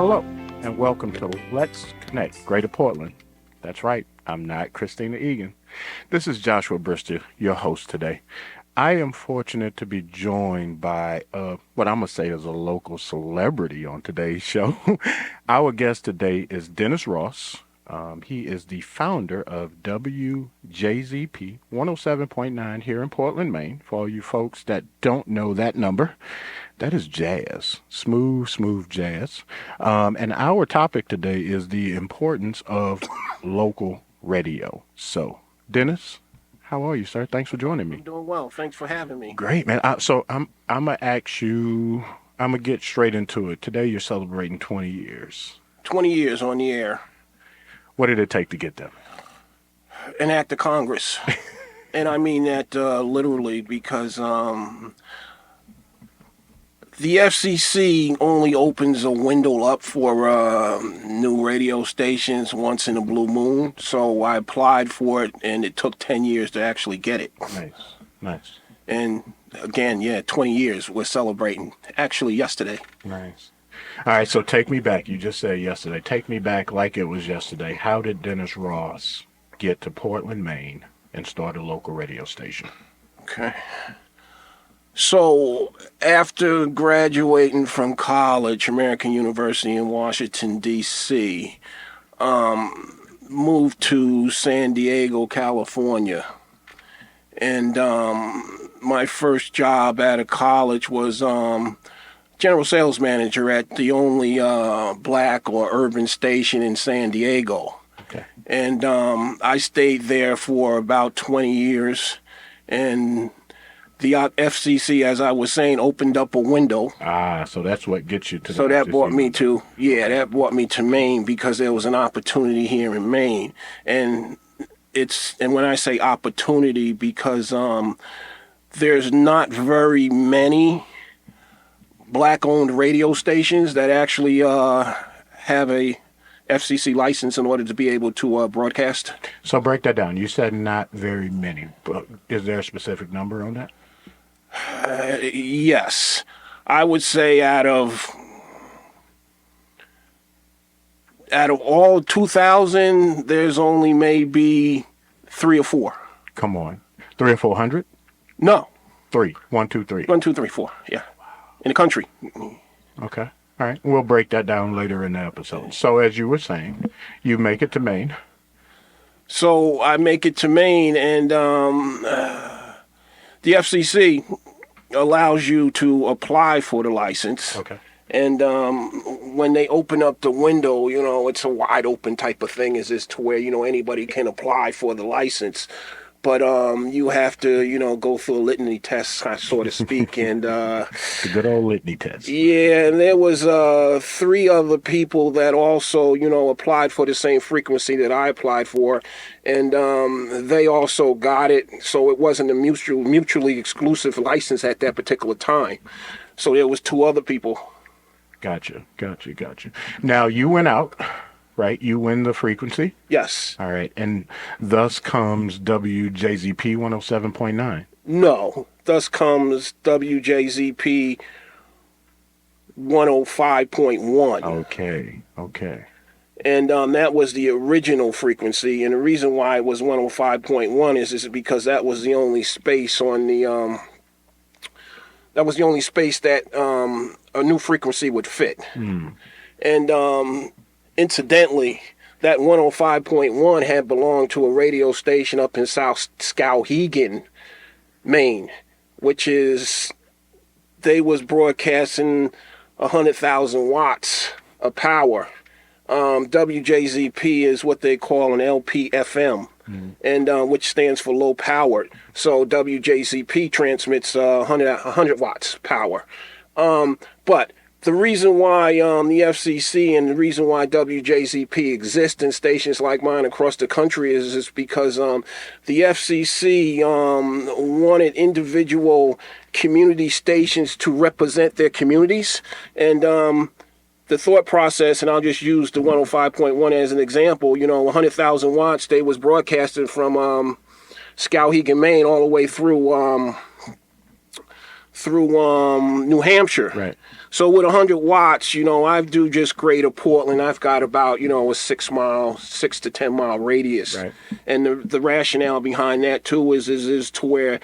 Hello, and welcome to Let's Connect Greater Portland. That's right, I'm not Christina Egan. This is Joshua Brister, your host today. I am fortunate to be joined by what I'm going to say is a local celebrity on today's show. Our guest today is Dennis Ross. He is the founder of WJZP 107.9 here in Portland, Maine. For all you folks that don't know that number, that is jazz, smooth jazz. And our topic today is the importance of local radio. So, Dennis, how are you, sir? Thanks for joining me. I'm doing well. Thanks for having me. Great, man. So I'm gonna ask you. I'm gonna get straight into it. Today, you're celebrating 20 years. 20 years on the air. What did it take to get there? An act of Congress. And I mean that literally because the FCC only opens a window up for new radio stations once in a blue moon. So I applied for it, and it took 10 years to actually get it. Nice. And again, 20 years. We're celebrating. Actually, yesterday. Nice. All right, so take me back. You just said yesterday. Take me back like it was yesterday. How did Dennis Ross get to Portland, Maine, and start a local radio station? Okay. So after graduating from college, American University in Washington, D.C., moved to San Diego, California. And my first job out of college was general sales manager at the only black or urban station in San Diego. Okay. And I stayed there for about 20 years. And the FCC, as I was saying, opened up a window. So that's what gets you to. So that brought me to Maine, because there was an opportunity here in Maine, and when I say opportunity, because there's not very many black-owned radio stations that actually have a FCC license in order to be able to broadcast. So break that down. You said not very many, but is there a specific number on that? Yes. I would say out of all 2,000, there's only maybe 3 or 4. Come on. 300 or 400? No. 3. 1, 2, 3. 1, 2, 3, 4. Yeah. In the country. Okay. All right. We'll break that down later in the episode. So as you were saying, you make it to Maine. So I make it to Maine, and the FCC allows you to apply for the license. Okay. And when they open up the window, it's a wide open type of thing, is to where, anybody can apply for the license. But you have to, go through a litany test, so to speak. And the good old litany test. Yeah, and there was 3 other people that also, applied for the same frequency that I applied for. And they also got it. So it wasn't a mutually exclusive license at that particular time. So there was 2 other people. Gotcha. Now, you went out. Right, you win the frequency? Yes. All right, and thus comes WJZP 107.9. No, thus comes WJZP 105.1. Okay. And that was the original frequency, and the reason why it was 105.1 is because that was the only space on the that a new frequency would fit. And incidentally, that 105.1 had belonged to a radio station up in South Skowhegan, Maine, which is, they was broadcasting 100,000 watts of power. WJZP is what they call an LPFM, and which stands for low powered. So WJZP transmits 100 watts power. But the reason why the FCC and the reason why WJZP exists in stations like mine across the country is because the FCC wanted individual community stations to represent their communities. And the thought process, and I'll just use the 105.1 as an example, 100,000 watts, they was broadcasted from Skowhegan, Maine, all the way through through New Hampshire. Right. So with 100 watts, I do just greater Portland. I've got about, a 6 to 10 mile radius. Right. And the rationale behind that too is to where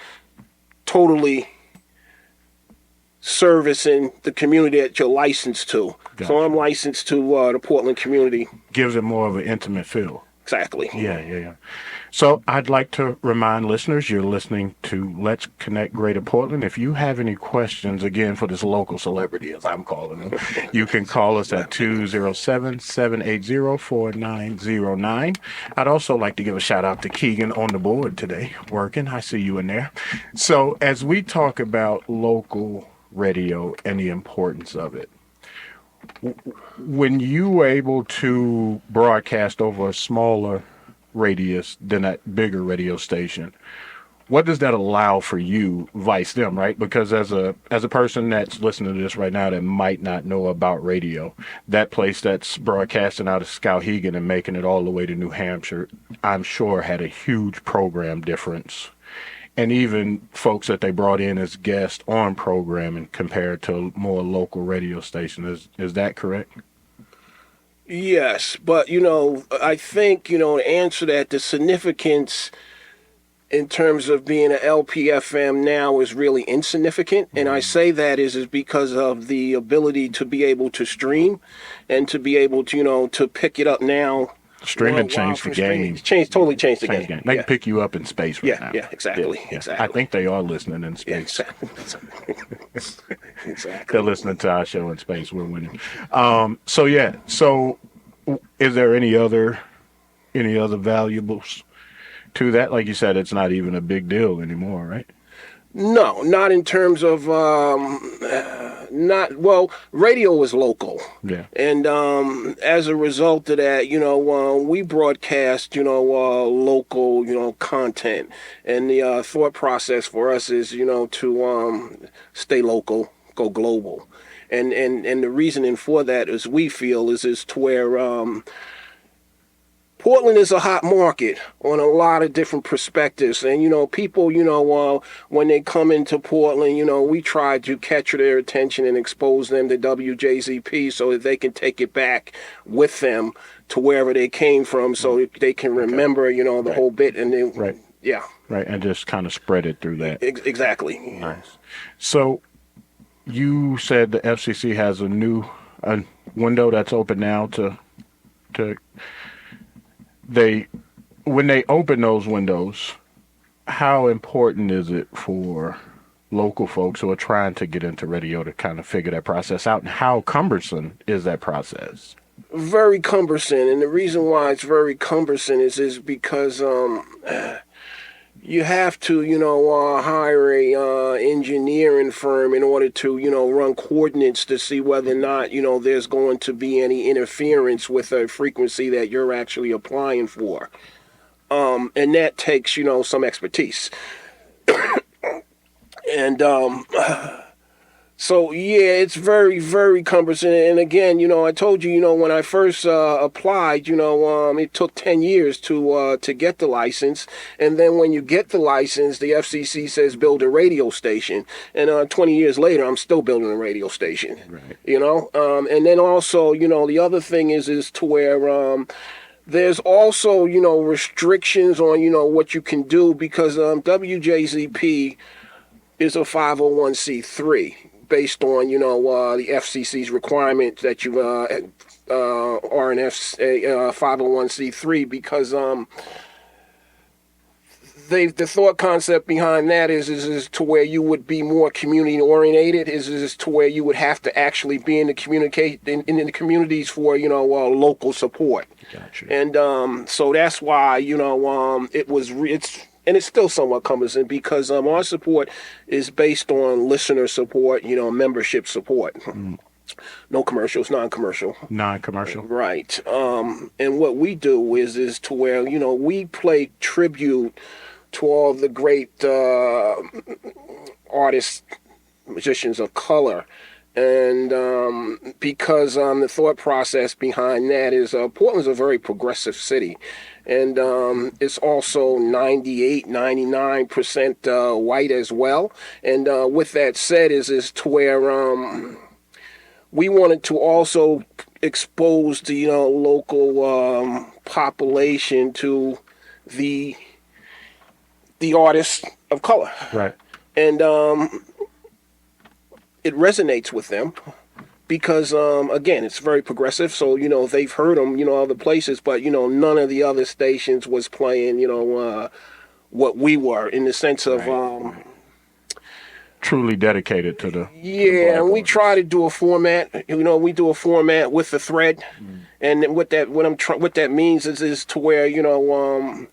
totally servicing the community that you're licensed to. Gotcha. So I'm licensed to the Portland community. Gives it more of an intimate feel. Exactly. Yeah. So I'd like to remind listeners, you're listening to Let's Connect Greater Portland. If you have any questions, again, for this local celebrity, as I'm calling him, you can call us at 207-780-4909. I'd also like to give a shout out to Keegan on the board today, working. I see you in there. So as we talk about local radio and the importance of it, when you were able to broadcast over a smaller radius than that bigger radio station, what does that allow for you, vice them, right? Because as a person that's listening to this right now that might not know about radio, that place that's broadcasting out of Skowhegan and making it all the way to New Hampshire, I'm sure had a huge program difference. And even folks that they brought in as guests on programming compared to more local radio stations. Is that correct? Yes, but I think to answer that, the significance in terms of being an LPFM now is really insignificant, and I say that is because of the ability to be able to stream and to be able to to pick it up now. Streaming changed the game. Totally changed the game. They can pick you up in space right now. Yeah, exactly. Yeah. Exactly. I think they are listening in space. Yeah, exactly. They're listening to our show in space. We're winning. So is there any other valuables to that? Like you said, it's not even a big deal anymore, right? No, not in terms of radio is local. Yeah. And as a result of that, we broadcast, local, content. And the thought process for us is, to stay local, go global. And the reasoning for that is we feel is to where Portland is a hot market on a lot of different perspectives. And, people, when they come into Portland, we try to capture their attention and expose them to WJZP so that they can take it back with them to wherever they came from so they can remember, the whole bit. And then, right. Yeah. Right. And just kind of spread it through that. Exactly. Nice. So you said the FCC has a window that's open now when they open those windows, how important is it for local folks who are trying to get into radio to kind of figure that process out, and how cumbersome is that process? Very cumbersome, and the reason why it's very cumbersome is because you have to hire a engineering firm in order to run coordinates to see whether or not there's going to be any interference with a frequency that you're actually applying for, and that takes some expertise. And so yeah, it's very, very cumbersome. And again, I told you, when I first applied, it took 10 years to get the license. And then when you get the license, the FCC says build a radio station. And 20 years later, I'm still building a radio station. Right. And then also, the other thing is to where there's also, restrictions on, what you can do because WJZP is a 501c3 based on, the FCC's requirement that you are an 501c3 because the thought concept behind that is to where you would be more community oriented, is to where you would have to actually be in the the communities for local support. Gotcha. And so that's why it's still somewhat cumbersome because our support is based on listener support, membership support. Mm. No commercials, non-commercial. Non-commercial. Right. And what we do is to where, we play tribute to all the great artists, musicians of color. And because the thought process behind that is Portland's a very progressive city. And it's also 98, 99% white as well. And with that said is to where we wanted to also expose the local population to the artists of color. Right. And it resonates with them because again, it's very progressive. So they've heard them other places, but none of the other stations was playing what we were, in the sense of truly dedicated to the and we try to do a format. We do a format with a thread, and what that means is to where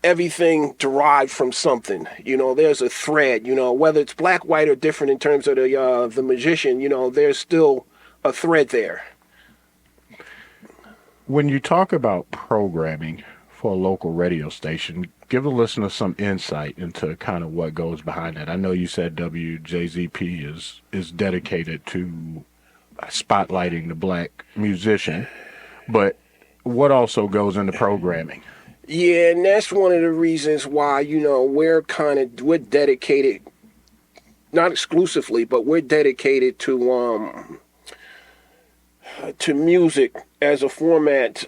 everything derived from something. There's a thread. Whether it's black, white, or different in terms of the musician. There's still a thread there. When you talk about programming for a local radio station, give the listener some insight into kind of what goes behind that. I know you said WJZP is dedicated to spotlighting the black musician, but what also goes into programming? Yeah, and that's one of the reasons why we're dedicated, not exclusively, but we're dedicated to music as a format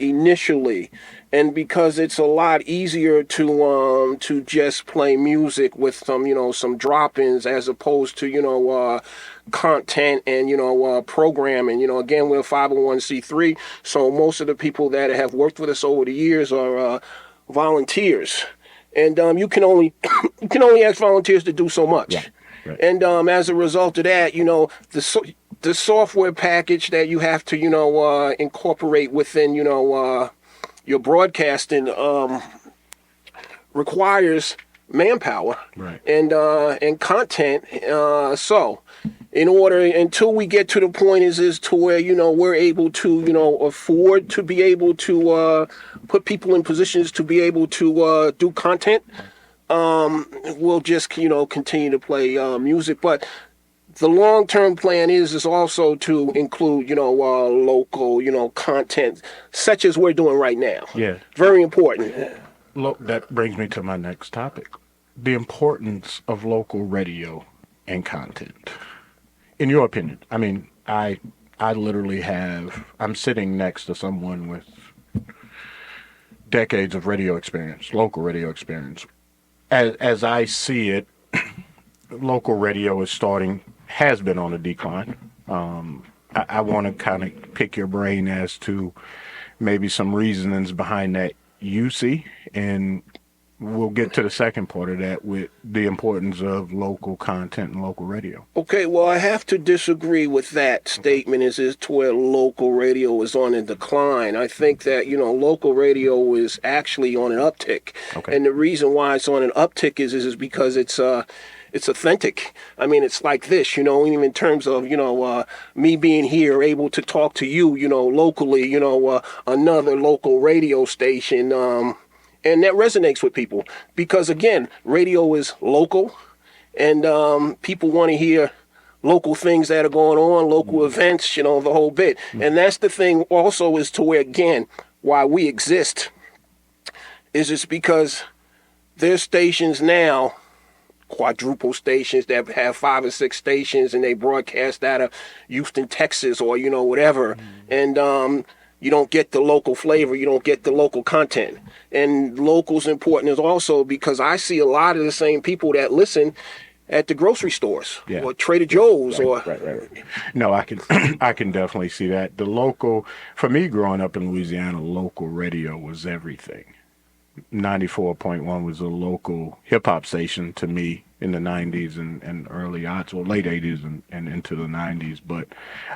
initially. And because it's a lot easier to just play music with some drop-ins as opposed to content and programming. Again, we're a 501c3, so most of the people that have worked with us over the years are volunteers, and you can only ask volunteers to do so much. Yeah. Right. And as a result of that, the software package that you have to incorporate within your broadcasting requires manpower, right, and content. So until we get to the point is to where we're able to afford to be able to put people in positions to be able to do content, we'll just continue to play music. But the long-term plan is also to include, local, content, such as we're doing right now. Yeah. Very important. Look, that brings me to my next topic. The importance of local radio and content. In your opinion, I mean, I literally I'm sitting next to someone with decades of radio experience, local radio experience. As I see it, local radio has been on a decline. I want to kind of pick your brain as to maybe some reasons behind that you see, and we'll get to the second part of that with the importance of local content and local radio. Okay, well, I have to disagree with that statement is to where local radio is on a decline. I think that, local radio is actually on an uptick. Okay. And the reason why it's on an uptick is because it's authentic. I mean, it's like this, even in terms of, me being here, able to talk to you, locally, another local radio station, and that resonates with people because, again, radio is local, and people want to hear local things that are going on, local events, the whole bit. And that's the thing also is to where, again, why we exist is it's because there's stations now, quadruple stations that have 5 or 6 stations, and they broadcast out of Houston, Texas, or whatever, and you don't get the local flavor, you don't get the local content. And local's important is also because I see a lot of the same people that listen at the grocery stores, or Trader Joe's, Right. No, I can I can definitely see that. The local, for me growing up in Louisiana, local radio was everything. 94.1 was a local hip-hop station to me in the 90s and early aughts, or late 80s and into the 90s. But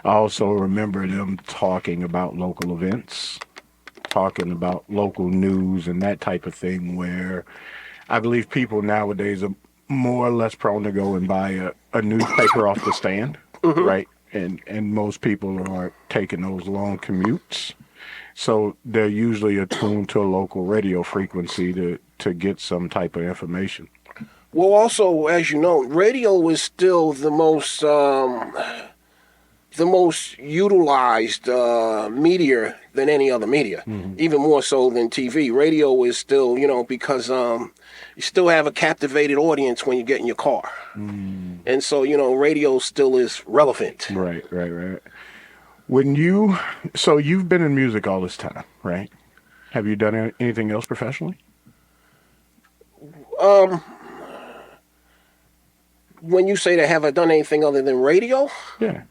I also remember them talking about local events, talking about local news and that type of thing, where I believe people nowadays are more or less prone to go and buy a newspaper off the stand, right? And most people are taking those long commutes. So they're usually attuned to a local radio frequency to get some type of information. Well, also, as you know, radio is still the most utilized media than any other media, even more so than TV. Radio is still, because you still have a captivated audience when you get in your car. And so, radio still is relevant. Right. So you've been in music all this time, right? Have you done anything else professionally? When you say that, have I done anything other than radio? Yeah.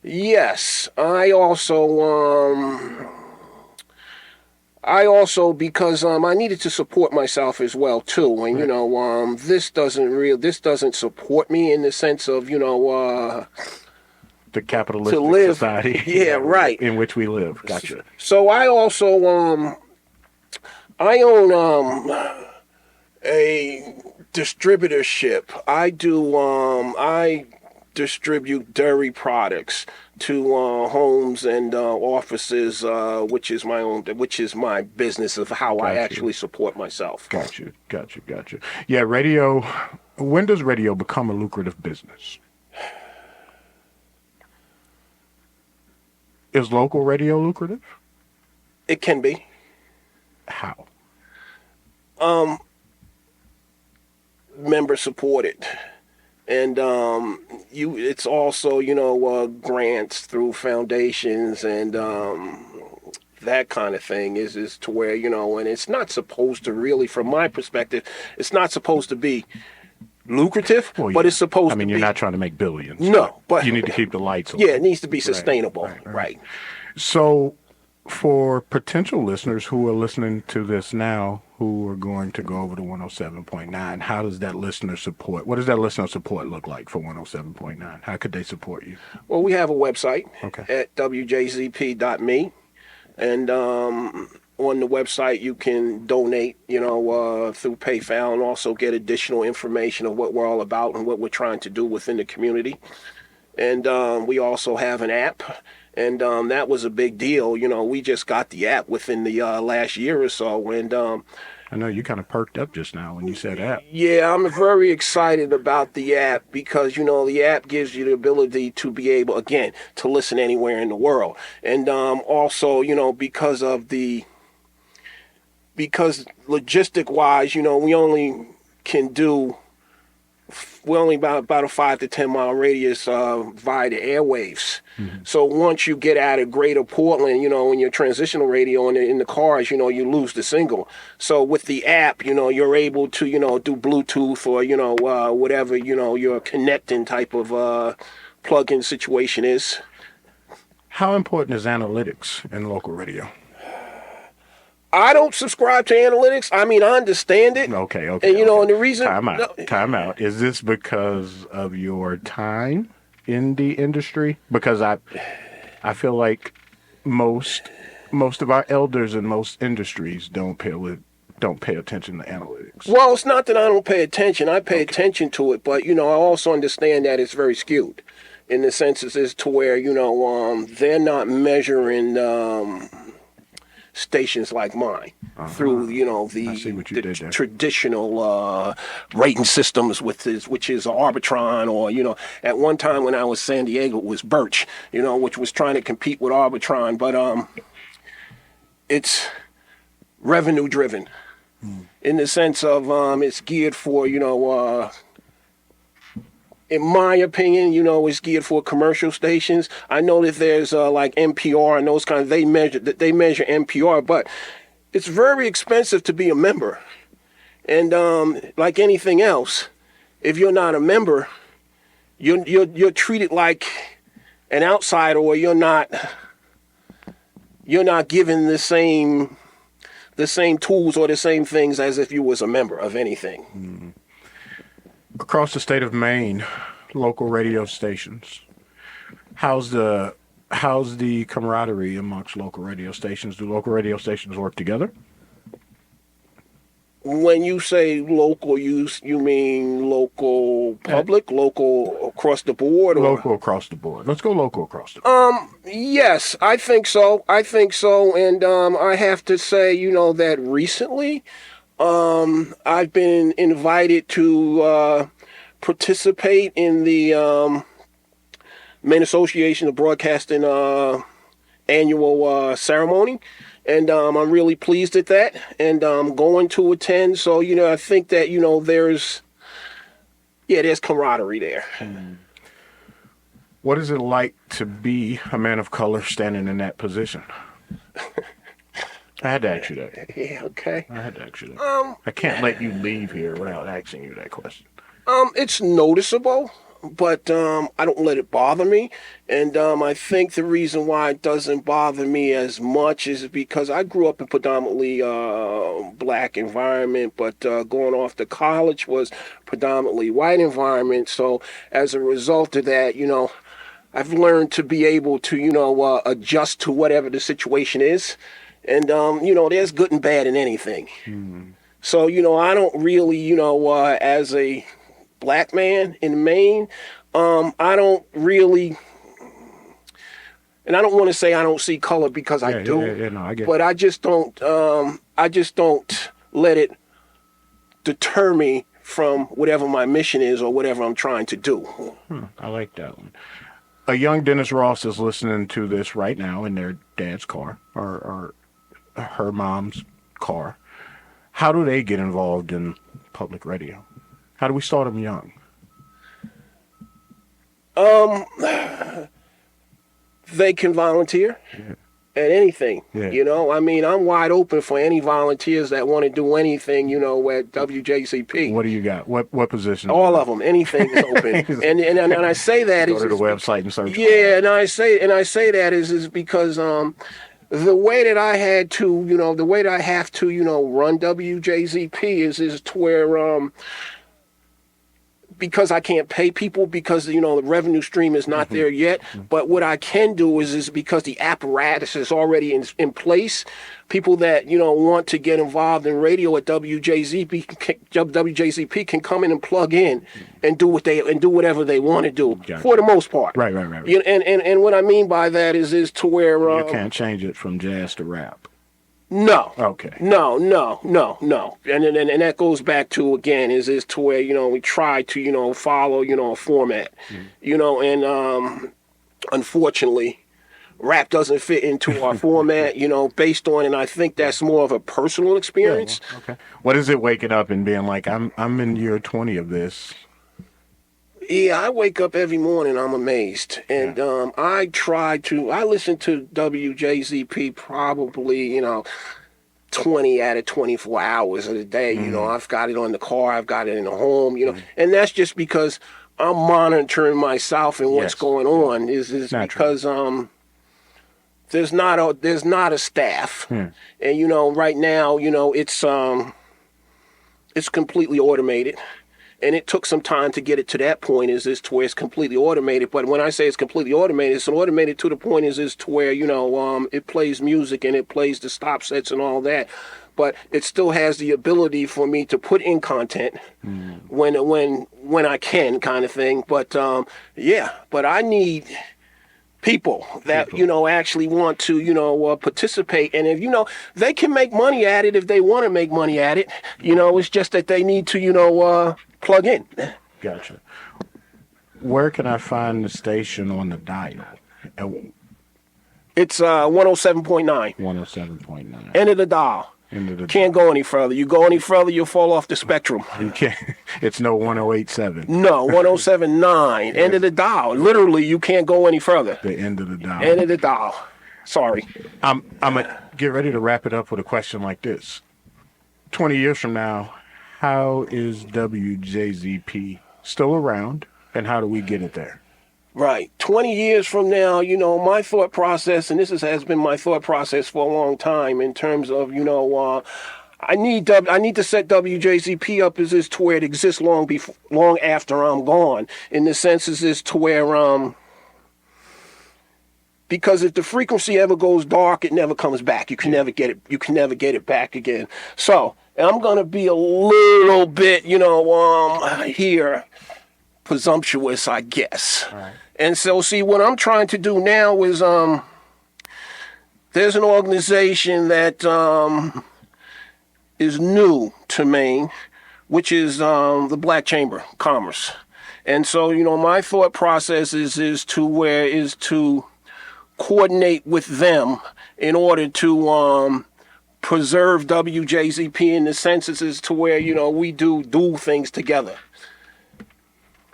Yes, I also because I needed to support myself as well too, and this doesn't support me in the sense of the capitalistic society, right, in which we live. Gotcha. So I also I own a distributorship. I distribute dairy products to homes and offices, which is my business of how I actually support myself. Gotcha. Yeah, radio. When does radio become a lucrative business? Is local radio lucrative? It can be. How? Member supported. And it's also, grants through foundations and that kind of thing is to where, and it's not supposed to really, from my perspective, it's not supposed to be lucrative, but it's supposed to be. You're not trying to make billions. No, but you need to keep the lights on. Yeah, it needs to be sustainable. Right. So for potential listeners who are listening to this now, who are going to go over to 107.9, how does that listener support? What does that listener support look like for 107.9? How could they support you? Well, we have a website at WJZP.me. And on the website, you can donate, through PayPal, and also get additional information of what we're all about and what we're trying to do within the community. And we also have an app. And that was a big deal. We just got the app within the last year or so. And I know you kind of perked up just now when you said app. Yeah, I'm very excited about the app because, the app gives you the ability to be able, again, to listen anywhere in the world. And also, because logistic-wise, we're only about a 5 to 10 mile radius via the airwaves. So once you get out of Greater Portland, in your transitional radio and in the cars, you lose the signal. So with the app, you're able to, do Bluetooth or, whatever, your connecting type of plug-in situation is. How important is analytics in local radio? I don't subscribe to analytics. I understand it. Okay. And, and the reason... Time out. Is this because of your time in the industry? Because I feel like most of our elders in most industries don't pay attention to analytics. Well, it's not that I don't pay attention. I pay attention to it, but, I also understand that it's very skewed in the senses as to where, they're not measuring... stations like mine through the traditional rating systems which is Arbitron, or at one time when I was San Diego it was Birch, which was trying to compete with Arbitron, but it's revenue driven in the sense of it's geared for in my opinion, it's geared for commercial stations. I know that there's like NPR and those kinds. They measure NPR, but it's very expensive to be a member. And like anything else, if you're not a member, you're treated like an outsider, or you're not given the same tools or the same things as if you was a member of anything. Mm-hmm. Across the state of Maine, local radio stations, how's the camaraderie amongst local radio stations? Do local radio stations work together? When you say local, you mean local public, local across the board? Or? Local across the board. Let's go local across the board. Yes, I think so. And I have to say, that recently, I've been invited to participate in the Maine Association of Broadcasting annual ceremony, and I'm really pleased at that, and I'm going to attend. So, I think that, there's camaraderie there. What is it like to be a man of color standing in that position? I had to ask you that. Yeah, okay. I had to ask you that. I can't let you leave here without asking you that question. It's noticeable, but I don't let it bother me. And I think the reason why it doesn't bother me as much is because I grew up in predominantly black environment, but going off to college was predominantly white environment. So as a result of that, I've learned to be able to, adjust to whatever the situation is. And, there's good and bad in anything. So, I don't really, as a black man in Maine, I don't really, and I don't want to say I don't see color because I do, no, I get but I just don't let it deter me from whatever my mission is or whatever I'm trying to do. I like that one. A young Dennis Ross is listening to this right now in their dad's car or her mom's car. How do they get involved in public radio? How do we start them young? They can volunteer at anything. I'm wide open for any volunteers that want to do anything, at WJZP. What do you got? What position? All of them. Anything is open. and I say that go to the website and search. Yeah, and I say that is because the way that I had to, the way that I have to, run WJZP is to where because I can't pay people because, the revenue stream is not there yet. But what I can do is because the apparatus is already in place, people that, want to get involved in radio at WJZP can come in and plug in and do whatever they want to do for the most part. Right. And what I mean by that is to where you can't change it from jazz to rap. No. Okay. No. And that goes back to, again, is to where, we try to, follow, a format, and unfortunately, rap doesn't fit into our format, based on, and I think that's more of a personal experience. Yeah, okay. What is it waking up and being like, I'm in year 20 of this? Yeah, I wake up every morning, I'm amazed. And I listen to WJZP probably, 20 out of 24 hours of the day. I've got it on the car, I've got it in the home, and that's just because I'm monitoring myself and what's going on is because there's not a staff. And, right now, it's completely automated. And it took some time to get it to that point is to where it's completely automated. But when I say it's completely automated, it's automated to the point is to where, it plays music and it plays the stop sets and all that. But it still has the ability for me to put in content when I can, kind of thing. But, but I need people that, actually want to, participate. And if, they can make money at it if they want to make money at it. It's just that they need to, plug in. Gotcha. Where can I find the station on the dial? It's 107.9. 107.9. End of the dial. Can't go any further. You go any further, you'll fall off the spectrum. You can't. It's no 108.7. No, 107.9. End of the dial. Literally, you can't go any further. The end of the dial. End of the dial. Sorry. I'm gonna get ready to wrap it up with a question like this. 20 years from now, how is WJZP still around, and how do we get it there? Right. 20 years from now, my thought process, and this has been my thought process for a long time in terms of, I need to set WJZP up as to where it exists long after I'm gone. In the sense is to where, because if the frequency ever goes dark, it never comes back. You can never get it. You can never get it back again. So I'm going to be a little bit, here presumptuous, I guess. All right. And so, see, what I'm trying to do now is, there's an organization that is new to Maine, which is the Black Chamber of Commerce. And so, my thought process is to coordinate with them in order to preserve WJZP in the senses as to where, we do things together.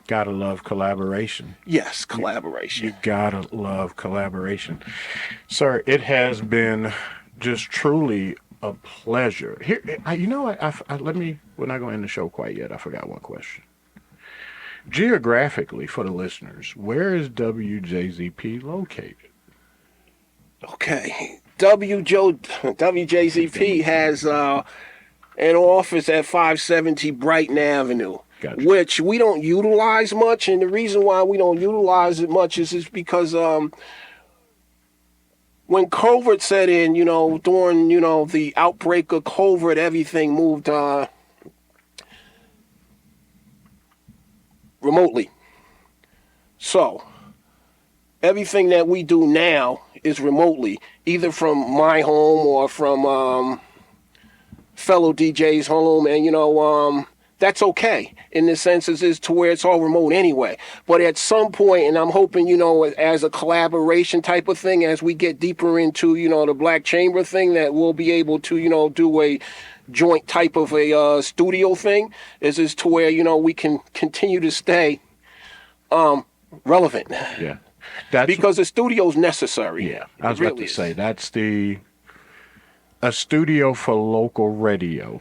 Gotta love collaboration. Yes, collaboration. You gotta love collaboration. Sir, it has been just truly a pleasure. Here, we're not going to end the show quite yet. I forgot one question. Geographically, for the listeners, where is WJZP located? Okay. WJZP has an office at 570 Brighton Avenue. Gotcha. Which we don't utilize much, and the reason why we don't utilize it much is because when COVID set in, during the outbreak of COVID, everything moved remotely. So everything that we do now is remotely, either from my home or from fellow DJ's home, and that's okay in the sense is to where it's all remote anyway. But at some point, and I'm hoping, as a collaboration type of thing, as we get deeper into, the Black Chamber thing, that we'll be able to, do a joint type of a studio thing, is to where, we can continue to stay relevant. Yeah. Because the studio's necessary. Yeah. I was about to say, that's a studio for local radio,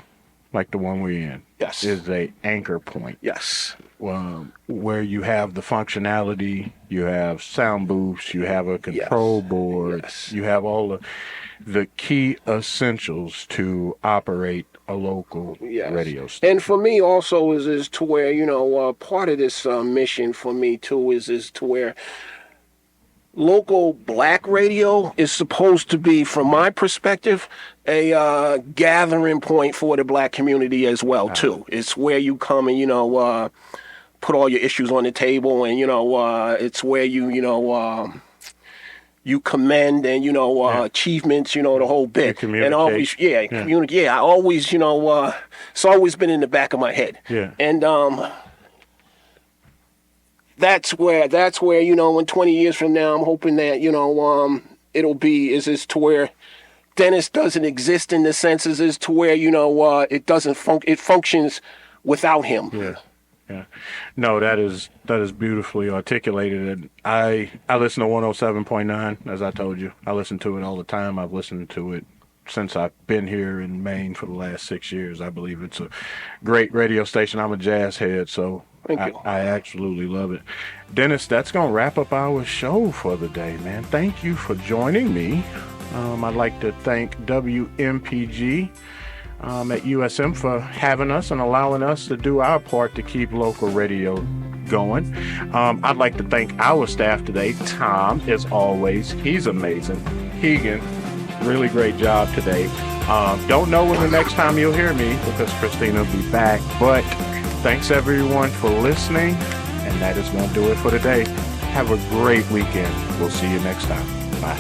like the one we're in. Yes. Is a anchor point. Yes. Where you have the functionality, you have sound booths, you have a control board, you have all the key essentials to operate a local radio station. And for me also is to where, part of this mission for me too is to where local black radio is supposed to be, from my perspective, a gathering point for the black community as well, too. It's where you come and, put all your issues on the table, and, it's where you commend and, achievements, the whole bit. And always, communicate. I always, it's always been in the back of my head. Yeah. And, That's where, in 20 years from now, I'm hoping that, it'll be, is to where Dennis doesn't exist in the senses, is to where, it doesn't it functions without him. Yeah. Yeah. No, that is beautifully articulated. And I listen to 107.9, as I told you. I listen to it all the time. I've listened to it since I've been here in Maine for the last 6 years. I believe it's a great radio station. I'm a jazz head, so I absolutely love it. Dennis, that's going to wrap up our show for the day, man. Thank you for joining me. I'd like to thank WMPG at USM for having us and allowing us to do our part to keep local radio going. I'd like to thank our staff today. Tom, as always, he's amazing. Keegan, really great job today. Don't know when the next time you'll hear me because Christina will be back, but thanks everyone for listening, and that is going to do it for today. Have a great weekend. We'll see you next time. Bye.